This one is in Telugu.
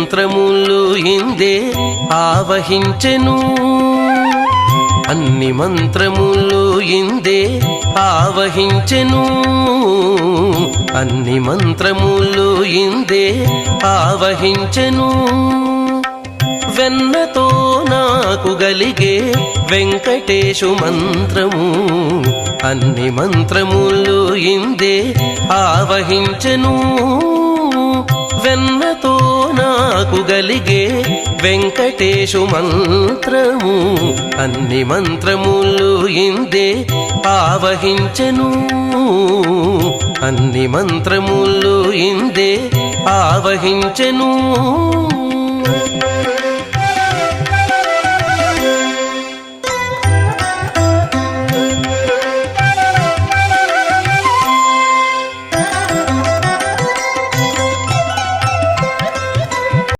మంత్రములు ఇందే ఆవహించెను అన్ని మంత్రములు ఇందే ఆవహించెను అన్ని మంత్రములు ఇందే ఆవహించెను వెన్నతో నాకు గలిగే వెంకటేశు మంత్రము అన్ని మంత్రములు ఇందే ఆవహించెను వెన్నతో నాకు గలిగే వెంకటేశు మంత్రము అన్ని మంత్రములు ఇందే ఆవహించెను అన్ని మంత్రములు ఇందే ఆవహించెను